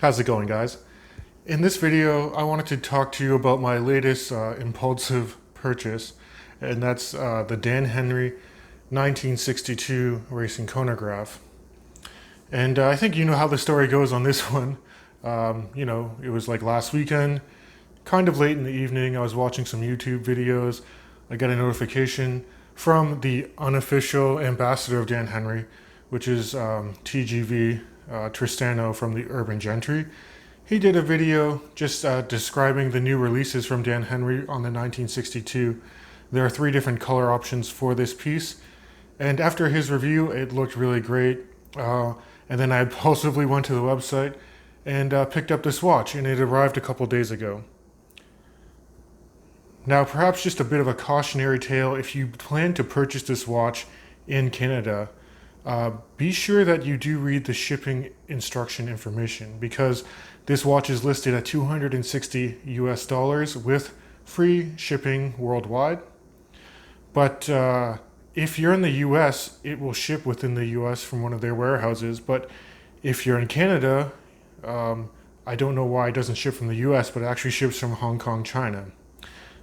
How's it going, guys? In this video, I wanted to talk to you about my latest impulsive purchase, and that's the Dan Henry 1962 Racing Chronograph. And I think you know how the story goes on this one. It was like last weekend, kind of late in the evening. I was watching some YouTube videos. I got a notification from the unofficial ambassador of Dan Henry, which is TGV Tristano from the Urban Gentry. He did a video just describing the new releases from Dan Henry on the 1962. There are three different color options for this piece. And after his review, it looked really great. And then I impulsively went to the website and picked up this watch, and it arrived a couple days ago. Now, perhaps just a bit of a cautionary tale: if you plan to purchase this watch in Canada, be sure that you do read the shipping instruction information, because this watch is listed at $260 US with free shipping worldwide. But if you're in the US, it will ship within the US from one of their warehouses. But if you're in Canada, I don't know why it doesn't ship from the US, but it actually ships from Hong Kong, China.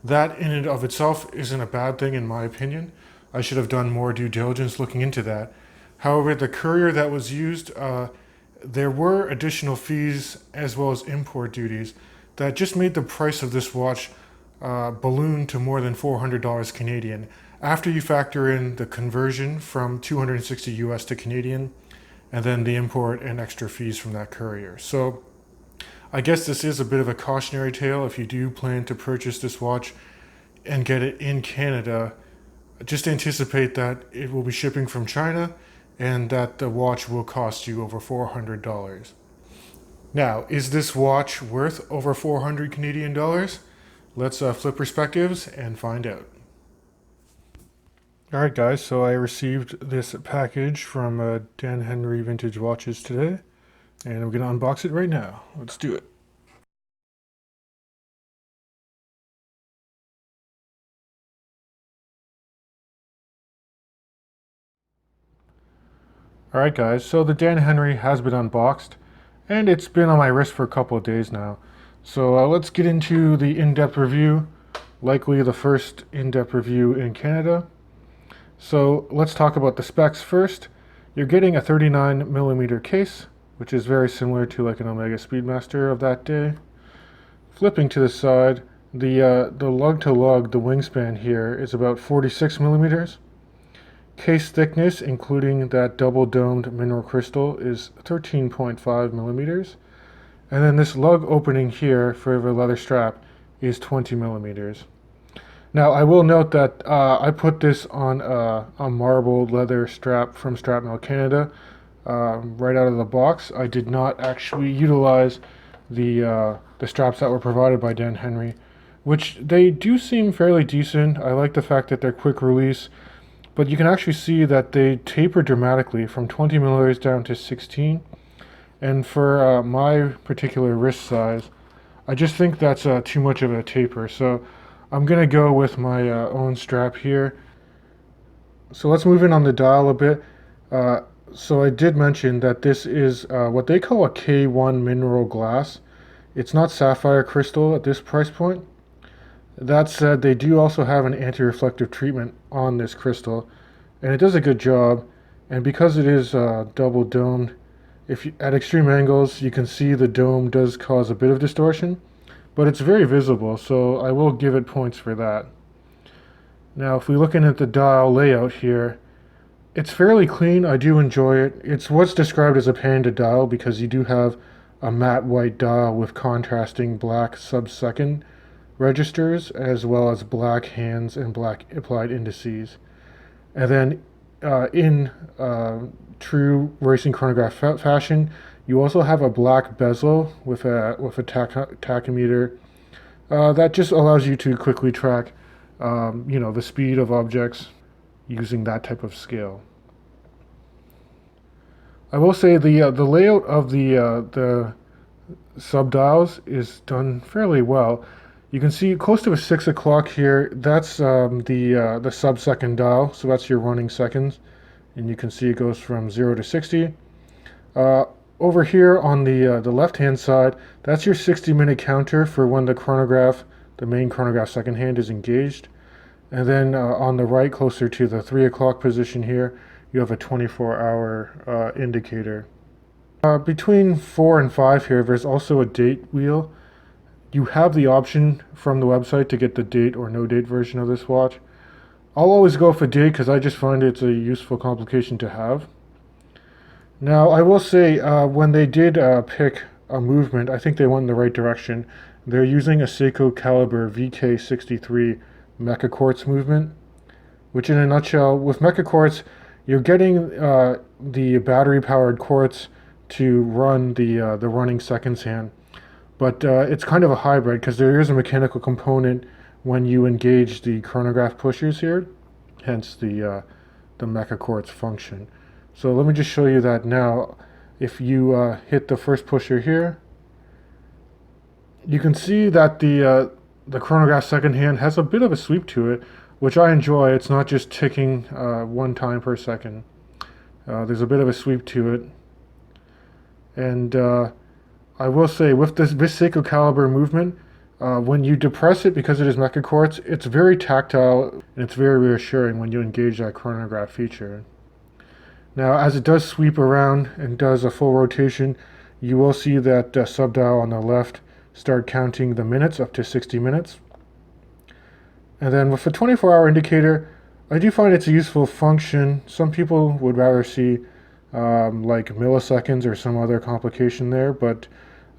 That in and of itself isn't a bad thing, in my opinion. I should have done more due diligence looking into that. However, the courier that was used, there were additional fees as well as import duties that just made the price of this watch balloon to more than $400 Canadian after you factor in the conversion from 260 US to Canadian, and then the import and extra fees from that courier. So I guess this is a bit of a cautionary tale. If you do plan to purchase this watch and get it in Canada, just anticipate that it will be shipping from China and that the watch will cost you over $400. Now, is this watch worth over 400 Canadian dollars? Let's flip perspectives and find out. Alright guys, so I received this package from Dan Henry Vintage Watches today, and I'm going to unbox it right now. Let's do it. Alright guys, so the Dan Henry has been unboxed, and it's been on my wrist for a couple of days now. So let's get into the in-depth review, likely the first in-depth review in Canada. So let's talk about the specs first. You're getting a 39mm case, which is very similar to like an Omega Speedmaster of that day. Flipping to the side, the lug to lug, the wingspan here is about 46mm. Case thickness, including that double domed mineral crystal, is 13.5 millimeters. And then this lug opening here for the leather strap is 20 millimeters. Now, I will note that I put this on a marble leather strap from Strapmill Canada right out of the box. I did not actually utilize the straps that were provided by Dan Henry, which they do seem fairly decent. I like the fact that they're quick release, but you can actually see that they taper dramatically from 20 milliliters down to 16. And for my particular wrist size, I just think that's too much of a taper. So I'm going to go with my own strap here. So let's move in on the dial a bit. So I did mention that this is what they call a K1 mineral glass. It's not sapphire crystal at this price point. That said, they do also have an anti-reflective treatment on this crystal, and it does a good job. And because it is double domed, at extreme angles, you can see the dome does cause a bit of distortion, but it's very visible, so I will give it points for that. Now, if we're looking at the dial layout here, it's fairly clean. I do enjoy it. It's what's described as a panda dial because you do have a matte white dial with contrasting black sub-second registers, as well as black hands and black applied indices. And then in true racing chronograph fashion, you also have a black bezel with a tachometer that just allows you to quickly track, the speed of objects using that type of scale. I will say the layout of the sub dials is done fairly well. You can see close to a 6 o'clock here. That's the sub-second dial, so that's your running seconds. And you can see it goes from 0 to 60. over here on the left-hand side, that's your 60-minute counter for when the chronograph, the main chronograph second hand, is engaged. And then on the right, closer to the 3 o'clock position here, you have a 24-hour indicator. Between 4 and 5 here, there's also a date wheel. You have the option from the website to get the date or no date version of this watch. I'll always go for date because I just find it's a useful complication to have. Now, I will say, when they did pick a movement, I think they went in the right direction. They're using a Seiko Caliber VK63 meca-quartz movement, which in a nutshell, with meca-quartz, you're getting the battery-powered quartz to run the running seconds hand. But it's kind of a hybrid because there is a mechanical component when you engage the chronograph pushers here, hence the meca-quartz function. So let me just show you that now. If you hit the first pusher here, you can see that the chronograph second hand has a bit of a sweep to it, which I enjoy. It's not just ticking 1 time per second. There's a bit of a sweep to it. And I will say, with this Seiko Caliber movement, when you depress it, because it is meca-quartz, it's very tactile and it's very reassuring when you engage that chronograph feature. Now, as it does sweep around and does a full rotation, you will see that sub-dial on the left start counting the minutes up to 60 minutes. And then with the 24-hour indicator, I do find it's a useful function. Some people would rather see like milliseconds or some other complication there, but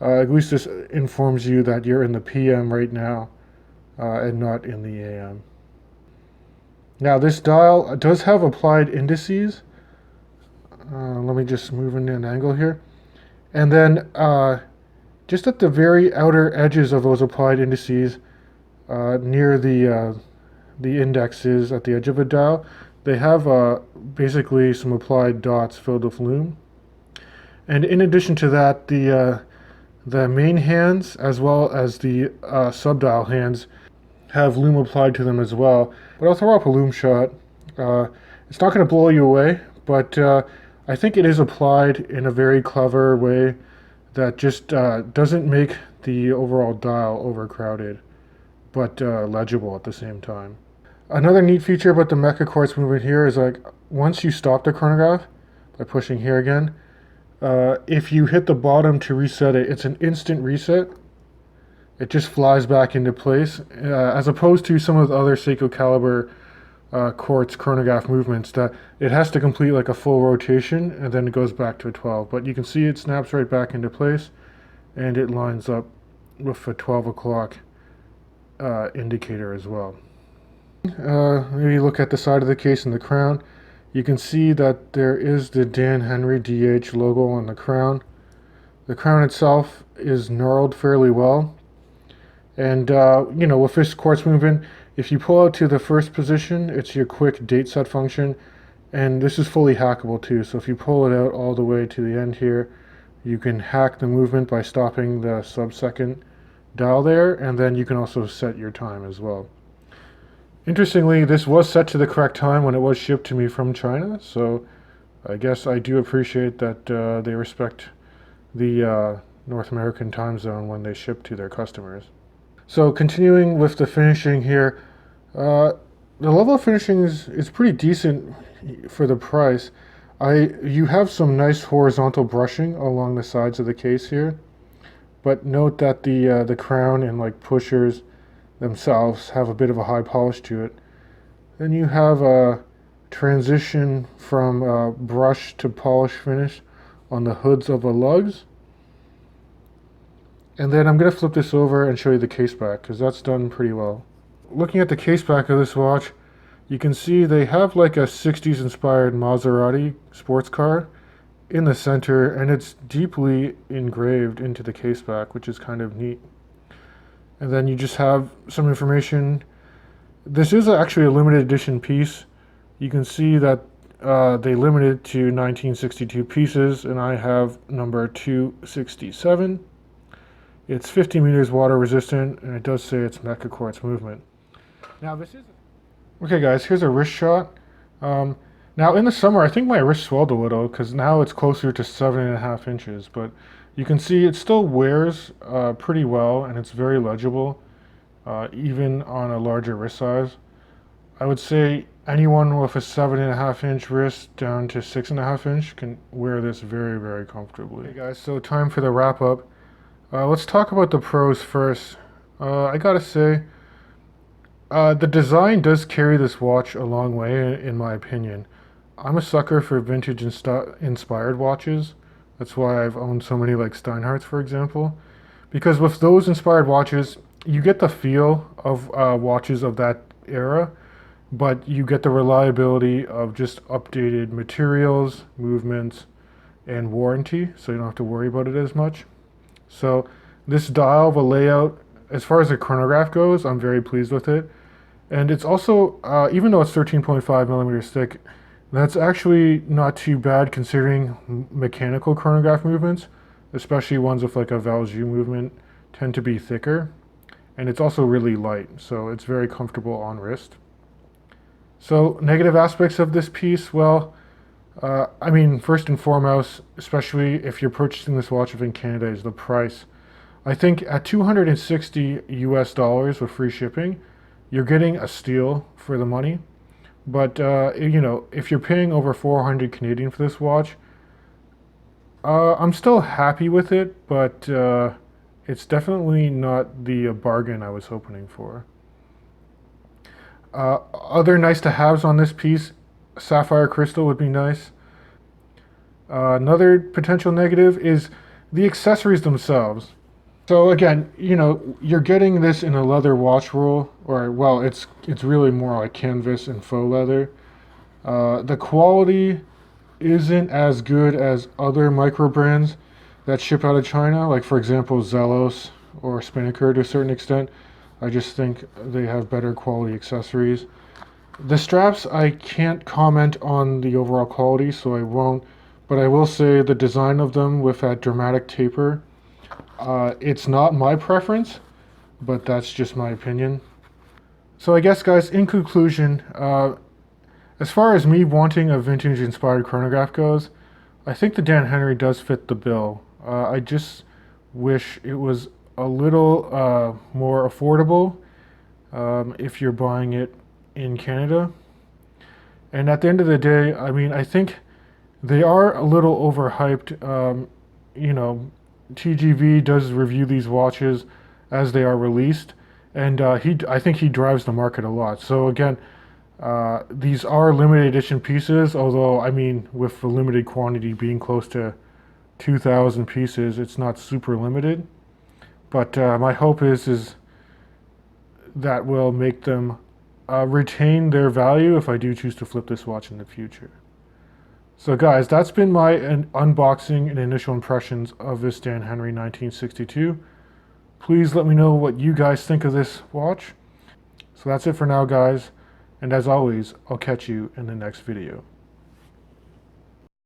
at least this informs you that you're in the PM right now and not in the AM. Now, this dial does have applied indices. Let me just move in an angle here. And then just at the very outer edges of those applied indices, near the indexes at the edge of a dial, they have basically some applied dots filled with lume. And in addition to that, the main hands as well as the sub-dial hands have lume applied to them as well. But I'll throw up a lume shot. It's not going to blow you away, but I think it is applied in a very clever way that just doesn't make the overall dial overcrowded, but legible at the same time. Another neat feature about the meca-quartz movement here is, like, once you stop the chronograph by pushing here again, if you hit the bottom to reset it, it's an instant reset. It just flies back into place, as opposed to some of the other Seiko Caliber quartz chronograph movements that it has to complete like a full rotation and then it goes back to a 12. But you can see it snaps right back into place and it lines up with a 12 o'clock indicator as well. Maybe look at the side of the case and the crown. You can see that there is the Dan Henry DH logo on the crown. The crown itself is knurled fairly well. And, you know, with this quartz movement, if you pull out to the first position, it's your quick date set function. And this is fully hackable too. So if you pull it out all the way to the end here, you can hack the movement by stopping the sub-second dial there. And then you can also set your time as well. Interestingly, this was set to the correct time when it was shipped to me from China. So I guess I do appreciate that they respect the North American time zone when they ship to their customers. So continuing with the finishing here, the level of finishing is pretty decent for the price. You have some nice horizontal brushing along the sides of the case here, but note that the crown and like pushers themselves have a bit of a high polish to it. Then you have a transition from brush to polish finish on the hoods of the lugs. And then I'm going to flip this over and show you the case back, because that's done pretty well. Looking at the case back of this watch, you can see they have like a 60s inspired Maserati sports car in the center, and it's deeply engraved into the case back, which is kind of neat. And then you just have some information. This is actually a limited edition piece. You can see that they limited to 1962 pieces, and I have number 267. It's 50 meters water resistant, and it does say it's meca-quartz movement. Now this is... Okay guys, here's a wrist shot. Now in the summer, I think my wrist swelled a little because now it's closer to 7.5 inches, but you can see it still wears pretty well and it's very legible, even on a larger wrist size. I would say anyone with a 7.5 inch wrist down to 6.5 inch can wear this very, very comfortably. Hey guys, so time for the wrap up. Let's talk about the pros first. I gotta say, the design does carry this watch a long way, in my opinion. I'm a sucker for vintage inspired watches. That's why I've owned so many like Steinhardts, for example. Because with those inspired watches, you get the feel of watches of that era, but you get the reliability of just updated materials, movements, and warranty, so you don't have to worry about it as much. So this dial, the layout, as far as the chronograph goes, I'm very pleased with it. And it's also, even though it's 13.5 millimeters thick, that's actually not too bad considering mechanical chronograph movements, especially ones with like a Valjoux movement, tend to be thicker. And it's also really light, so it's very comfortable on wrist. So negative aspects of this piece, well, I mean, first and foremost, especially if you're purchasing this watch in Canada, is the price. I think at $260 US with free shipping, you're getting a steal for the money. But you know, if you're paying over 400 Canadian for this watch, I'm still happy with it, but it's definitely not the bargain I was hoping for. Other nice to haves on this piece, sapphire crystal would be nice. Another potential negative is the accessories themselves. So again, you know, you're getting this in a leather watch roll, or well, it's really more like canvas and faux leather. The quality isn't as good as other micro brands that ship out of China, like for example Zelos or Spinnaker to a certain extent. I just think they have better quality accessories. The straps, I can't comment on the overall quality, so I won't, but I will say the design of them with that dramatic taper, it's not my preference, but that's just my opinion. So I guess, guys, in conclusion, as far as me wanting a vintage-inspired chronograph goes, I think the Dan Henry does fit the bill. I just wish it was a little more affordable if you're buying it in Canada. And at the end of the day, I mean, I think they are a little overhyped. You know, TGV does review these watches as they are released, and I think he drives the market a lot. So again, these are limited edition pieces, although, I mean, with the limited quantity being close to 2,000 pieces, it's not super limited. But my hope is that will make them retain their value if I do choose to flip this watch in the future. So guys, that's been my unboxing and initial impressions of this Dan Henry 1962. Please let me know what you guys think of this watch. So that's it for now, guys. And as always, I'll catch you in the next video.